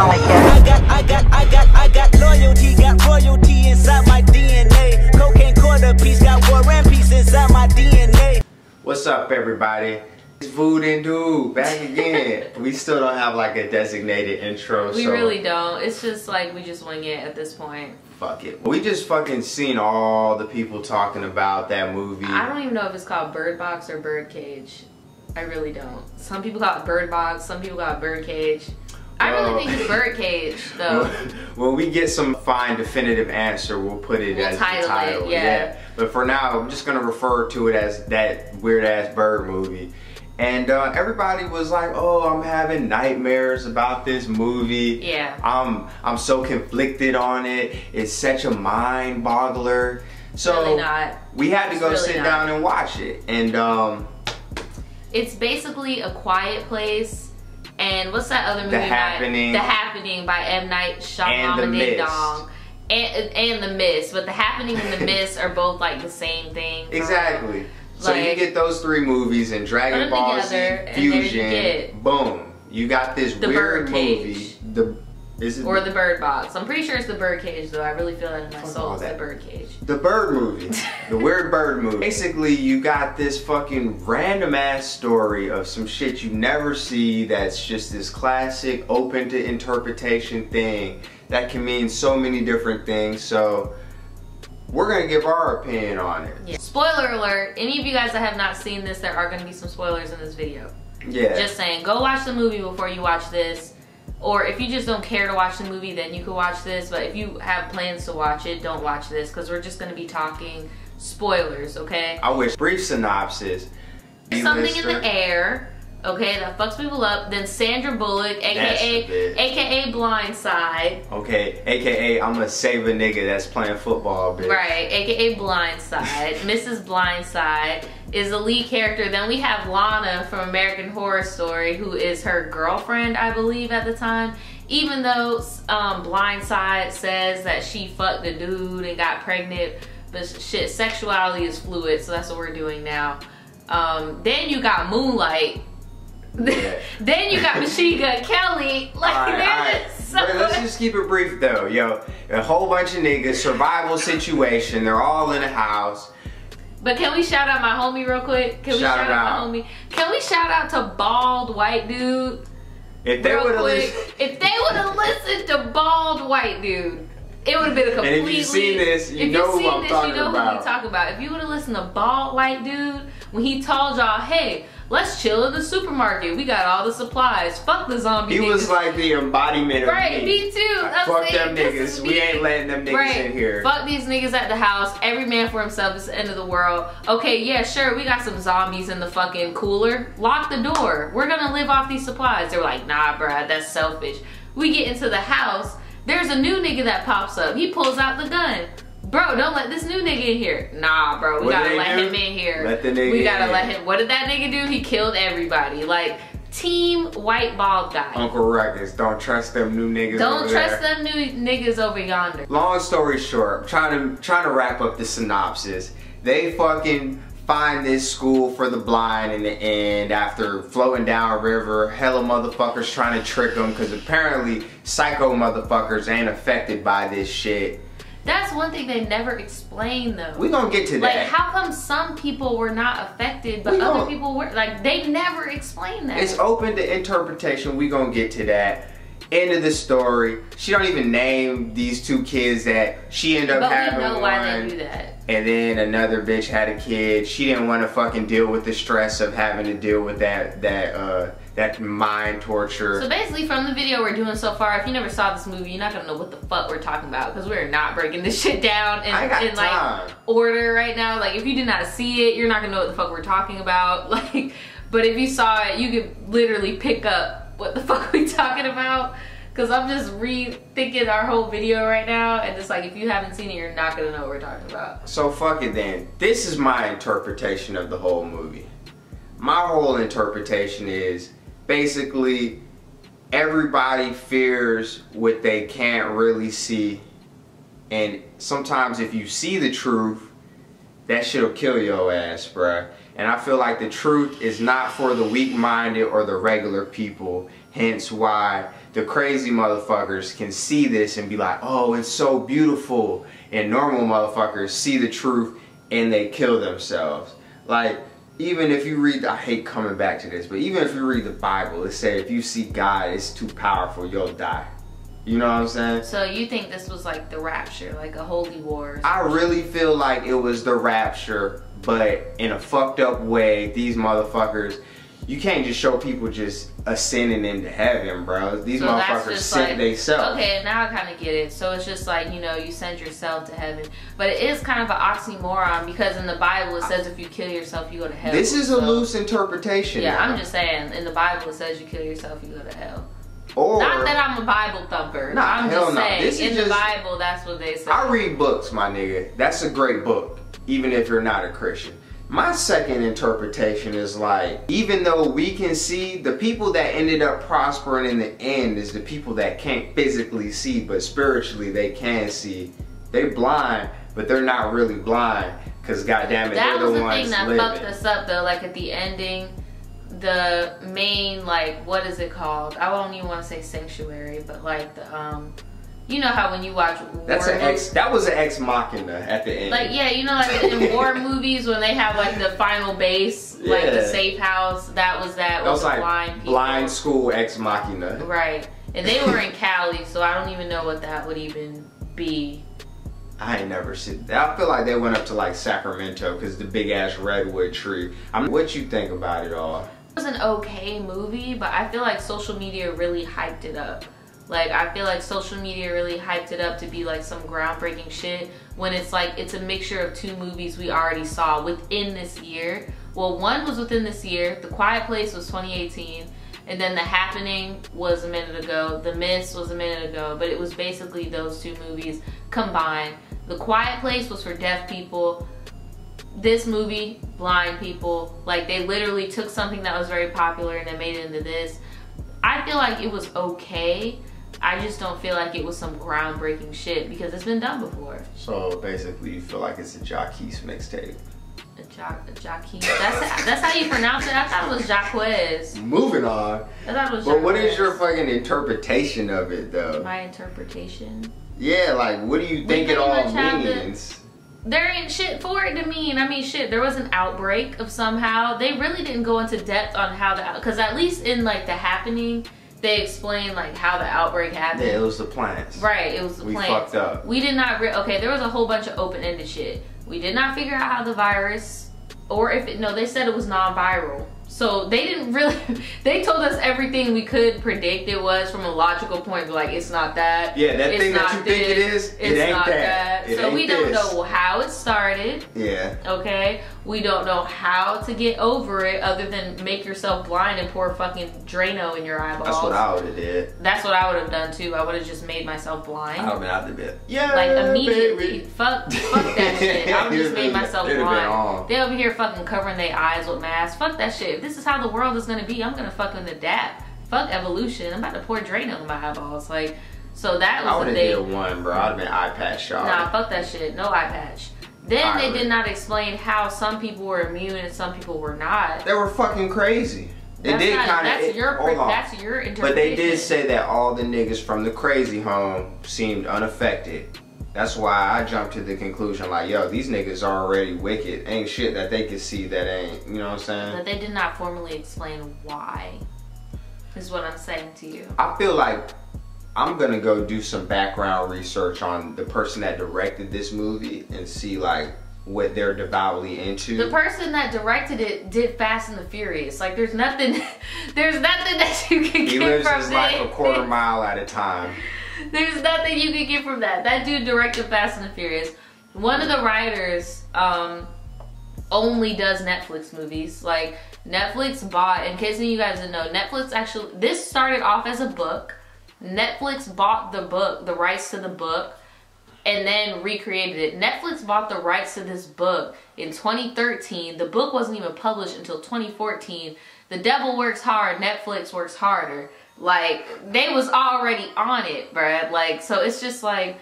I got loyalty, got royalty inside my DNA. Cocaine quarter piece, got war and peace inside my DNA. What's up, everybody? It's Vood and Dude back again. We still don't have like a designated intro. We really don't. It's just like we just wing it at this point. Fuck it. We just fucking seen all the people talking about that movie. I don't even know if it's called Bird Box or Birdcage. I really don't. Some people call it Bird Box, some people call it Birdcage. I really think it's Birdcage, though. When we get some fine definitive answer, we'll put it as the title. Yeah. But for now, I'm just gonna refer to it as that weird ass bird movie. And everybody was like, "Oh, I'm having nightmares about this movie. Yeah. I'm so conflicted on it. It's such a mind boggler." So really not. We had to go sit down and watch it. And it's basically A Quiet Place. And what's that other movie? The Happening. The Happening by M. Night Shyamalan Ding Dong. And The Mist. But The Happening and The Mist are both like the same thing. Exactly. So you get those three movies and Dragon Ball Z Fusion. Boom. You got this weird movie. Or The Bird Box. I'm pretty sure it's The Birdcage though. I really feel that in my soul. It's The Birdcage. The bird movie. The weird bird movie. Basically, you got this fucking random ass story of some shit you never see that's just this classic open to interpretation thing that can mean so many different things. So we're gonna give our opinion on it. Yeah. Spoiler alert, any of you guys that have not seen this, there are gonna be some spoilers in this video. Yeah. Just saying, go watch the movie before you watch this. Or if you just don't care to watch the movie, then you can watch this. But if you have plans to watch it, don't watch this, because we're just going to be talking spoilers, okay? I wish. Brief synopsis. Something in the air, okay, that fucks people up. Then Sandra Bullock, aka Blindside. Okay, aka I'm gonna save a nigga that's playing football, bitch. Right, aka Blindside. Mrs. Blindside is the lead character. Then we have Lana from American Horror Story, who is her girlfriend, I believe, at the time. Even though Blindside says that she fucked a dude and got pregnant, but shit, sexuality is fluid, so that's what we're doing now. Then you got Moonlight. Yeah. Then you got Machine Gun Kelly. Like, all right. Let's just keep it brief though. Yo, a whole bunch of niggas, survival situation. They're all in a house. But can we shout out my homie real quick? Can we shout out my homie? Can we shout out to Bald White Dude? If they would have listened to Bald White Dude, it would have been a completely. And if you've seen this, you know who I'm talking about. You know who we talk about. If you would have listened to Bald White Dude when he told y'all, "Hey, let's chill in the supermarket. We got all the supplies. Fuck the zombie niggas." He was like the embodiment of right, me too. Fuck them niggas. We ain't letting them niggas in here. Fuck these niggas at the house. Every man for himself. It's the end of the world. Okay, yeah, sure. We got some zombies in the fucking cooler. Lock the door. We're gonna live off these supplies. They were like, "Nah, bruh, that's selfish." We get into the house. There's a new nigga that pops up. He pulls out the gun. Bro, don't let this new nigga in here. Nah, bro, we gotta let him in here. Let the nigga we gotta let him. What did that nigga do? He killed everybody. Like, team white bald guy. Uncle Ruckus, don't trust them new niggas. Don't trust them new niggas over yonder. Long story short, I'm trying to wrap up the synopsis. They fucking find this school for the blind in the end after floating down a river. Hella motherfuckers trying to trick them because apparently psycho motherfuckers ain't affected by this shit. That's one thing they never explained though. We gonna get to that. Like, how come some people were not affected but other people were? Like, they never explained that. It's open to interpretation. We gonna get to that. End of the story. She don't even name these two kids that she ended up having. But we know why they do that. And then another bitch had a kid. She didn't want to fucking deal with the stress of having to deal with that mind torture. So basically, from the video we're doing so far, if you never saw this movie, you're not gonna know what the fuck we're talking about, because we're not breaking this shit down in like order right now. Like, if you did not see it, you're not gonna know what the fuck we're talking about. Like, but if you saw it, you could literally pick up what the fuck we talking about. Because I'm just rethinking our whole video right now, and it's like, if you haven't seen it, you're not gonna know what we're talking about. So fuck it then. This is my interpretation of the whole movie. My whole interpretation is basically everybody fears what they can't really see, and sometimes if you see the truth, that shit'll kill your ass, bruh. And I feel like the truth is not for the weak-minded or the regular people. Hence why the crazy motherfuckers can see this and be like, oh, it's so beautiful. And normal motherfuckers see the truth and they kill themselves. Like, even if you read, I hate coming back to this, but even if you read the Bible, it says if you see God, it's too powerful, you'll die. You know what I'm saying? So you think this was like the rapture, like a holy war? I really feel like it was the rapture, but in a fucked up way. These motherfuckers, you can't just show people just ascending into heaven, bro. These motherfuckers sent themselves. Okay, now I kind of get it. So it's just like, you know, you send yourself to heaven. But it is kind of an oxymoron because in the Bible it says if you kill yourself, you go to hell. This is a loose interpretation. Yeah, now. I'm just saying, in the Bible it says you kill yourself, you go to hell. Or, not that I'm a Bible thumper. Nah, I'm just saying, in the just, Bible, that's what they say. I read books, my nigga. That's a great book, even if you're not a Christian. My second interpretation is like, even though we can see, the people that ended up prospering in the end is the people that can't physically see, but spiritually they can see. They blind, but they're not really blind, because goddamn it, they're the ones living. That was the thing that fucked us up, though. Like, at the ending, the main, like, what is it called? I don't even want to say sanctuary, but like the you know how when you watch that was an ex machina at the end. Like, yeah, you know, like in war movies when they have like the final base, like the safe house, that was like blind people. Blind school ex machina. Right. And they were in Cali, so I don't even know what that would even be. I ain't never seen that. I feel like they went up to like Sacramento because the big ass redwood tree. What you think about it all? It was an okay movie, but I feel like social media really hyped it up. Like, I feel like social media really hyped it up to be like some groundbreaking shit when it's like, it's a mixture of two movies we already saw within this year. Well, one was within this year. The Quiet Place was 2018. And then The Happening was a minute ago. The Mist was a minute ago. But it was basically those two movies combined. The Quiet Place was for deaf people. This movie, blind people. Like, they literally took something that was very popular and they made it into this. I feel like it was okay. I just don't feel like it was some groundbreaking shit because it's been done before. So basically you feel like it's a Jaquez mixtape. Jaquez. That's how you pronounce it? I thought it was Jaquez. Moving on. I thought it was Jaquez. But what is your fucking interpretation of it though? My interpretation? Yeah, like what do you think it all means? There ain't shit for it to mean. I mean, shit, there was an outbreak of somehow. They really didn't go into depth on how because at least in like The Happening, they explained like how the outbreak happened. Yeah, it was the plants. Right, it was the plants. We fucked up. We did not, okay, there was a whole bunch of open-ended shit. We did not figure out how the virus, or if it, no, they said it was non-viral. So they didn't really, they told us everything we could predict it was from a logical point, but like, it's not that. Yeah, that thing that you think it is, it ain't that. So we don't know how it started. Yeah. Okay? We don't know how to get over it other than make yourself blind and pour fucking Drano in your eyeballs. That's what I would have did. That's what I would have done too. I would have just made myself blind. I would have been out the bed. Yeah, like immediately. Baby. Fuck that shit. I would have just made myself blind. They over here fucking covering their eyes with masks. Fuck that shit. If this is how the world is gonna be, I'm gonna fucking adapt. Fuck evolution. I'm about to pour Drano in my eyeballs. Like, so that was the thing. I would have did one, bro. I'd have been eye patch shot. Nah, fuck that shit. No eye patch. Then they did not explain how some people were immune and some people were not. They were fucking crazy. That's your interpretation. But they did say that all the niggas from the crazy home seemed unaffected. That's why I jumped to the conclusion like, yo, these niggas are already wicked. Ain't shit that they could see that ain't, you know what I'm saying? But they did not formally explain why, is what I'm saying to you. I feel like I'm gonna go do some background research on the person that directed this movie and see like what they're devoutly into. The person that directed it did Fast and the Furious. Like there's nothing that you can get from it. He lives his life a quarter mile at a time. There's nothing you can get from that. That dude directed Fast and the Furious. One of the writers only does Netflix movies. Like Netflix bought, in case you guys didn't know, Netflix actually, this started off as a book. Netflix bought the book, the rights to the book, and then recreated it. Netflix bought the rights to this book in 2013. The book wasn't even published until 2014. The devil works hard, Netflix works harder. Like, they was already on it, bruh. Like, so it's just like,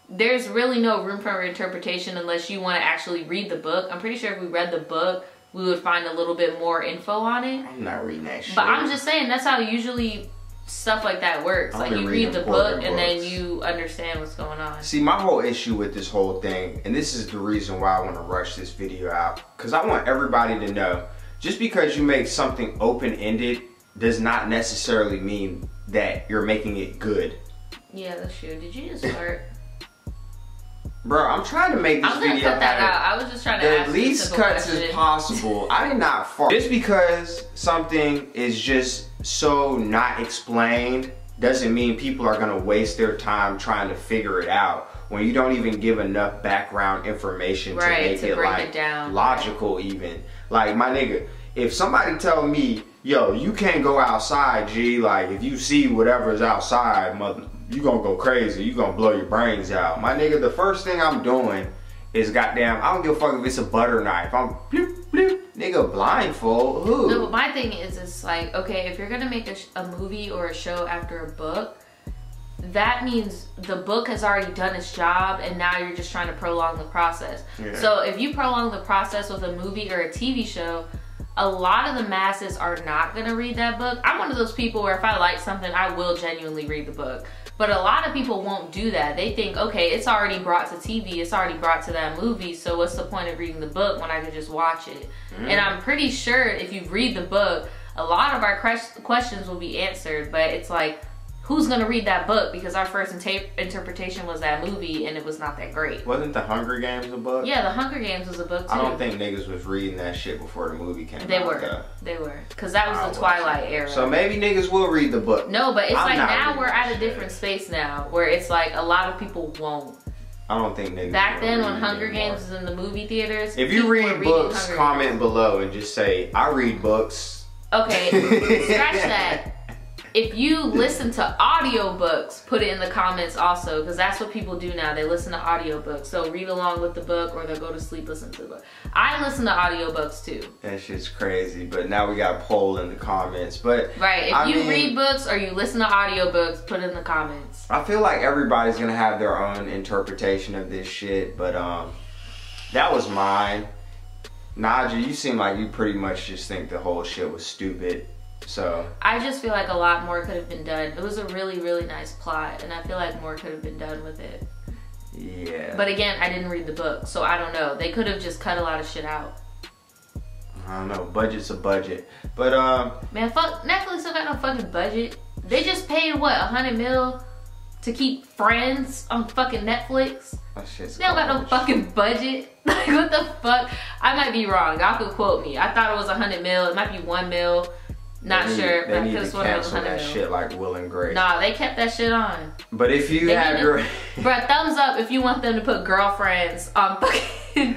there's really no room for interpretation unless you want to actually read the book. I'm pretty sure if we read the book, we would find a little bit more info on it. I'm not reading that shit. But I'm just saying, that's how usually stuff like that works. Like you read the book and then you understand what's going on. See, my whole issue with this whole thing, and this is the reason why I want to rush this video out, because I want everybody to know, just because you make something open-ended does not necessarily mean that you're making it good. Yeah, that's true. Did you just fart? Bro, I'm trying to make this video. I'm gonna cut that out. I was just trying to ask the least cuts as possible. I did not fart. Just because something is just so not explained doesn't mean people are gonna waste their time trying to figure it out when you don't even give enough background information to make it like down, logical even. Like, my nigga, if somebody tell me, yo, you can't go outside, G, like if you see whatever's outside, mother, you gonna go crazy, you gonna blow your brains out. My nigga, the first thing I'm doing is goddamn, I don't give a fuck if it's a butter knife. I'm bloop, bloop, nigga, blindfold, who? No, but my thing is, it's like, okay, if you're gonna make a movie or a show after a book, that means the book has already done its job and now you're just trying to prolong the process. Yeah. So if you prolong the process with a movie or a TV show, a lot of the masses are not gonna read that book. I'm one of those people where if I like something, I will genuinely read the book. But a lot of people won't do that. They think, okay, it's already brought to TV, it's already brought to that movie, so what's the point of reading the book when I can just watch it? And I'm pretty sure if you read the book, a lot of our questions will be answered, but it's like, who's gonna read that book? Because our first interpretation was that movie and it was not that great. Wasn't The Hunger Games a book? Yeah, The Hunger Games was a book too. I don't think niggas was reading that shit before the movie came out. They were. Because that was the Twilight era. So maybe niggas will read the book. No, but it's like now we're at a different space now where it's like a lot of people won't. I don't think niggas back then when Hunger Games was in the movie theaters. If you read books, comment below and just say, I read books. Okay, scratch that. If you listen to audiobooks, put it in the comments also, because that's what people do now. They listen to audiobooks. So read along with the book or they'll go to sleep listening to the book. I listen to audiobooks too. That shit's crazy, but now we got a poll in the comments. But right, if you read books or you listen to audiobooks, put it in the comments. I feel like everybody's gonna have their own interpretation of this shit, but that was mine. Naja, you seem like you pretty much just think the whole shit was stupid. So I just feel like a lot more could have been done. It was a really, really nice plot, and I feel like more could have been done with it. Yeah. But again, I didn't read the book, so I don't know. They could have just cut a lot of shit out. I don't know. Budget's a budget. But man, fuck, Netflix don't got no fucking budget. They just paid what, 100 mil to keep Friends on fucking Netflix? That shit's they don't got no fucking budget. Like, what the fuck? I might be wrong. Y'all could quote me. I thought it was 100 mil. It might be 1 mil. Not sure. They need to cancel that shit like Will and Grace. Nah, they kept that shit on. But if you have your... Bruh, thumbs up if you want them to put Girlfriends on fucking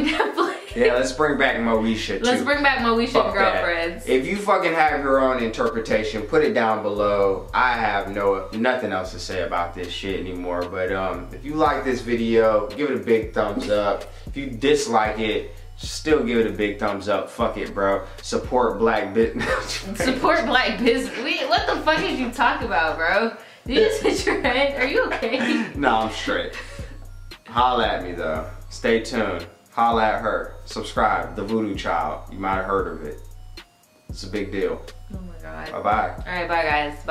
Netflix. Yeah, let's bring back Moesha too. Let's bring back Moesha and Girlfriends. That. If you fucking have your own interpretation, put it down below. I have nothing else to say about this shit anymore. But if you like this video, give it a big thumbs up. If you dislike it, still give it a big thumbs up. Fuck it, bro. Support black business. Support black business. What the fuck did you talk about, bro? Did you just hit your head? Are you okay? No, I'm straight. Holla at me though. Stay tuned. Holla at her. Subscribe. The Voodoo Child. You might have heard of it. It's a big deal. Oh my god. Bye bye. Alright, bye guys. Bye.